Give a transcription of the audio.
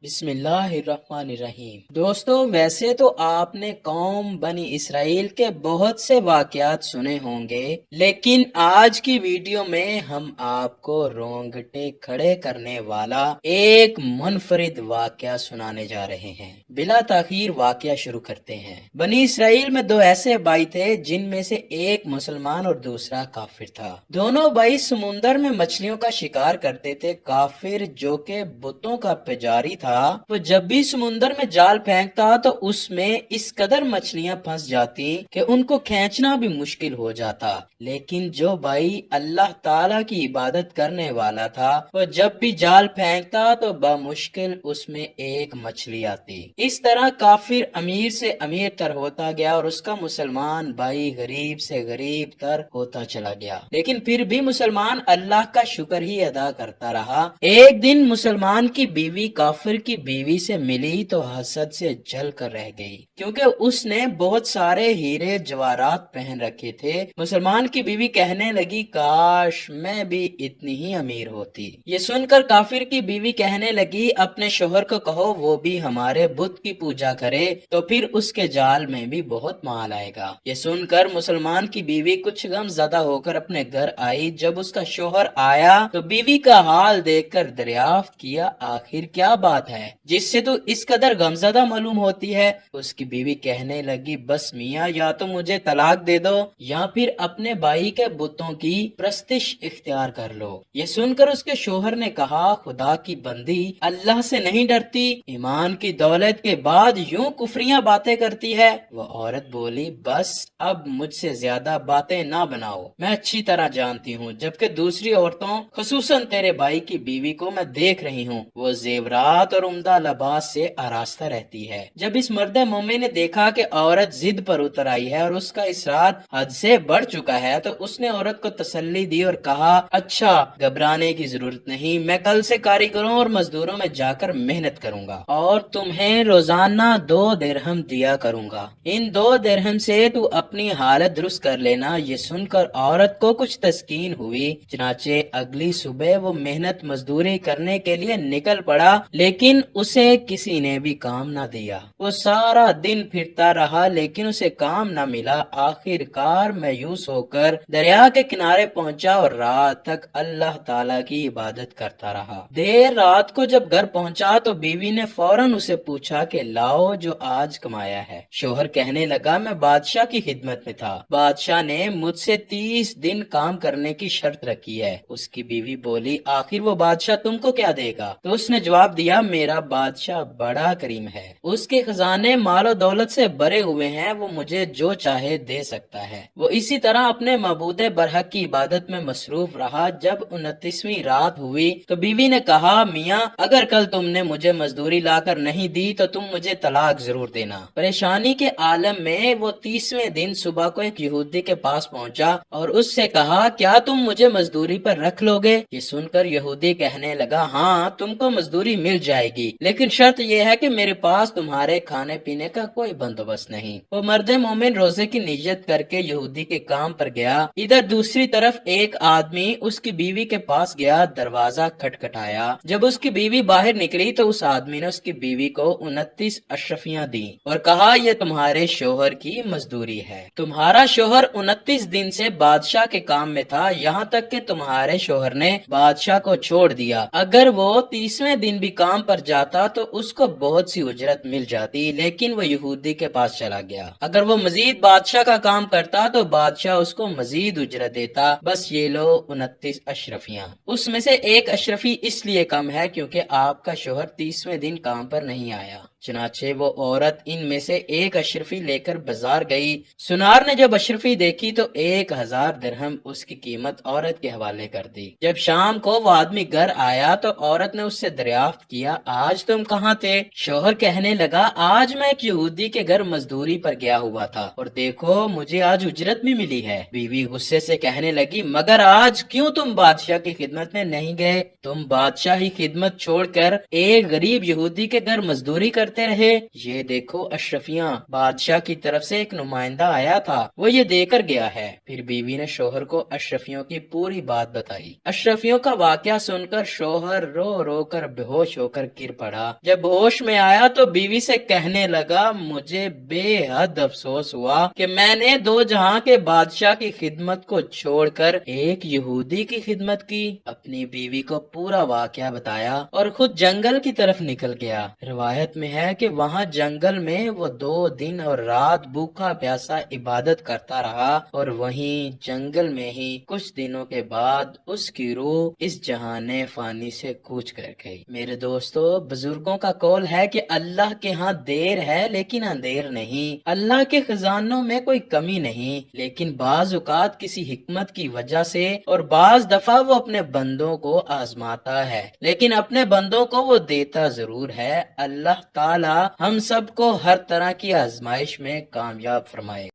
بسم اللہ الرحمن الرحیم۔ دوستو، ویسے تو آپ نے قوم بنی اسرائیل کے بہت سے واقعات سنے ہوں گے، لیکن آج کی ویڈیو میں ہم آپ کو رونگٹے کھڑے کرنے والا ایک منفرد واقعہ سنانے جا رہے ہیں۔ بلا تاخیر واقعہ شروع کرتے ہیں۔ بنی اسرائیل میں دو ایسے بھائی تھے جن میں سے ایک مسلمان اور دوسرا کافر تھا۔ دونوں بھائی سمندر میں مچھلیوں کا شکار کرتے تھے۔ کافر جو کہ بتوں کا پجاری تھا، وہ جب بھی سمندر میں جال پھینکتا تو اس میں اس قدر مچھلیاں پھنس جاتی کہ ان کو کھینچنا بھی مشکل ہو جاتا، لیکن جو بھائی اللہ تعالی کی عبادت کرنے والا تھا، وہ جب بھی جال پھینکتا تو بمشکل اس میں ایک مچھلی آتی۔ اس طرح کافر امیر سے امیر تر ہوتا گیا اور اس کا مسلمان بھائی غریب سے غریب تر ہوتا چلا گیا، لیکن پھر بھی مسلمان اللہ کا شکر ہی ادا کرتا رہا۔ ایک دن مسلمان کی بیوی کافر کی بیوی سے ملی تو حسد سے جل کر رہ گئی، کیونکہ اس نے بہت سارے ہیرے جواہرات پہن رکھے تھے۔ مسلمان کی بیوی کہنے لگی، کاش میں بھی اتنی ہی امیر ہوتی۔ یہ سن کر کافر کی بیوی کہنے لگی، اپنے شوہر کو کہو وہ بھی ہمارے بت کی پوجا کرے، تو پھر اس کے جال میں بھی بہت مال آئے گا۔ یہ سن کر مسلمان کی بیوی کچھ غم زدہ ہو کر اپنے گھر آئی۔ جب اس کا شوہر آیا تو بیوی کا حال دیکھ کر دریافت کیا، آخر کیا بات ہے جس سے تو اس قدر غمزدہ معلوم ہوتی ہے؟ اس کی بیوی کہنے لگی، بس میاں، یا تو مجھے طلاق دے دو یا پھر اپنے بھائی کے بتوں کی پرستش اختیار کر لو۔ یہ سن کر اس کے شوہر نے کہا، خدا کی بندی، اللہ سے نہیں ڈرتی؟ ایمان کی دولت کے بعد یوں کفریاں باتیں کرتی ہے۔ وہ عورت بولی، بس اب مجھ سے زیادہ باتیں نہ بناؤ، میں اچھی طرح جانتی ہوں، جبکہ دوسری عورتوں خصوصاً تیرے بھائی کی بیوی کو میں دیکھ رہی ہوں، وہ زیورات اور عمدہ لباس سے آراستہ رہتی ہے۔ جب اس مرد مومن نے دیکھا کہ عورت ضد پر اتر آئی ہے اور اس کا اصرار حد سے بڑھ چکا ہے، تو اس نے عورت کو تسلی دی اور کہا، اچھا، گھبرانے کی ضرورت نہیں، میں کل سے کاریگروں اور مزدوروں میں جا کر محنت کروں گا اور تمہیں روزانہ 2 درہم دیا کروں گا، ان 2 درہم سے تو اپنی حالت درست کر لینا۔ یہ سن کر عورت کو کچھ تسکین ہوئی، چنانچہ اگلی صبح وہ محنت مزدوری کرنے کے لیے نکل پڑا، لیکن اسے کسی نے بھی کام نہ دیا۔ وہ سارا دن پھرتا رہا لیکن اسے کام نہ ملا۔ آخر کار مایوس ہو کر دریا کے کنارے پہنچا اور رات تک اللہ تعالی کی عبادت کرتا رہا۔ دیر رات کو جب گھر پہنچا تو بیوی نے فوراً اسے پوچھا کہ لاؤ جو آج کمایا ہے۔ شوہر کہنے لگا، میں بادشاہ کی خدمت میں تھا، بادشاہ نے مجھ سے 30 دن کام کرنے کی شرط رکھی ہے۔ اس کی بیوی بولی، آخر وہ بادشاہ تم کو کیا دے گا؟ تو اس نے جواب دیا، میرا بادشاہ بڑا کریم ہے، اس کے خزانے مال و دولت سے بھرے ہوئے ہیں، وہ مجھے جو چاہے دے سکتا ہے۔ وہ اسی طرح اپنے معبود برحق کی عبادت میں مصروف رہا۔ جب 29ویں رات ہوئی تو بیوی نے کہا، میاں، اگر کل تم نے مجھے مزدوری لا کر نہیں دی تو تم مجھے طلاق ضرور دینا۔ پریشانی کے عالم میں وہ 30ویں دن صبح کو ایک یہودی کے پاس پہنچا اور اس سے کہا، کیا تم مجھے مزدوری پر رکھ لو گے؟ یہ سن کر یہودی کہنے لگا، ہاں، تم کو مزدوری مل جائے گی، لیکن شرط یہ ہے کہ میرے پاس تمہارے کھانے پینے کا کوئی بندوبست نہیں۔ وہ مرد مومن روزے کی نیت کر کے یہودی کے کام پر گیا۔ ادھر دوسری طرف ایک آدمی اس کی بیوی کے پاس گیا، دروازہ کھٹکھٹایا۔ جب اس کی بیوی باہر نکلی تو اس آدمی نے اس کی بیوی کو 29 اشرفیاں دی اور کہا، یہ تمہارے شوہر کی مزدوری ہے۔ تمہارا شوہر 29 دن سے بادشاہ کے کام میں تھا، یہاں تک کہ تمہارے شوہر نے بادشاہ کو چھوڑ دیا۔ اگر وہ 30ویں دن بھی کام پر جاتا تو اس کو بہت سی اجرت مل جاتی، لیکن وہ یہودی کے پاس چلا گیا۔ اگر وہ مزید بادشاہ کا کام کرتا تو بادشاہ اس کو مزید اجرت دیتا۔ بس یہ لو 29 اشرفیاں۔ اس میں سے ایک اشرفی اس لیے کم ہے کیونکہ آپ کا شوہر 30ویں دن کام پر نہیں آیا۔ چنانچہ وہ عورت ان میں سے ایک اشرفی لے کر بازار گئی۔ سنار نے جب اشرفی دیکھی تو 1000 درہم اس کی قیمت عورت کے حوالے کر دی۔ جب شام کو وہ آدمی گھر آیا تو عورت نے اس سے دریافت کیا، آج تم کہاں تھے؟ شوہر کہنے لگا، آج میں ایک یہودی کے گھر مزدوری پر گیا ہوا تھا اور دیکھو مجھے آج اجرت بھی ملی ہے۔ بیوی غصے سے کہنے لگی، مگر آج کیوں تم بادشاہ کی خدمت میں نہیں گئے؟ تم بادشاہ ہی خدمت چھوڑ کر ایک غریب یہودی کے گھر مزدوری کرتے کرتے رہے۔ یہ دیکھو اشرفیاں، بادشاہ کی طرف سے ایک نمائندہ آیا تھا، وہ یہ دے کر گیا ہے۔ پھر بیوی نے شوہر کو اشرفیوں کی پوری بات بتائی۔ اشرفیوں کا واقعہ سن کر شوہر رو رو کر بے ہوش ہو کر گر پڑا۔ جب ہوش میں آیا تو بیوی سے کہنے لگا، مجھے بے حد افسوس ہوا کہ میں نے دو جہاں کے بادشاہ کی خدمت کو چھوڑ کر ایک یہودی کی خدمت کی۔ اپنی بیوی کو پورا واقعہ بتایا اور خود جنگل کی طرف نکل گیا۔ روایت میں ہے کہ وہاں جنگل میں وہ 2 دن اور رات بھوکا پیاسا عبادت کرتا رہا، اور وہیں جنگل میں ہی کچھ دنوں کے بعد اس کی روح اس جہان فانی سے کوچ کر گئی۔ میرے دوستو، بزرگوں کا قول ہے کہ اللہ کے ہاں دیر ہے لیکن اندھیر نہیں۔ اللہ کے خزانوں میں کوئی کمی نہیں، لیکن بعض اوقات کسی حکمت کی وجہ سے اور بعض دفعہ وہ اپنے بندوں کو آزماتا ہے، لیکن اپنے بندوں کو وہ دیتا ضرور ہے۔ اللہ تعالی ہم سب کو ہر طرح کی آزمائش میں کامیاب فرمائے۔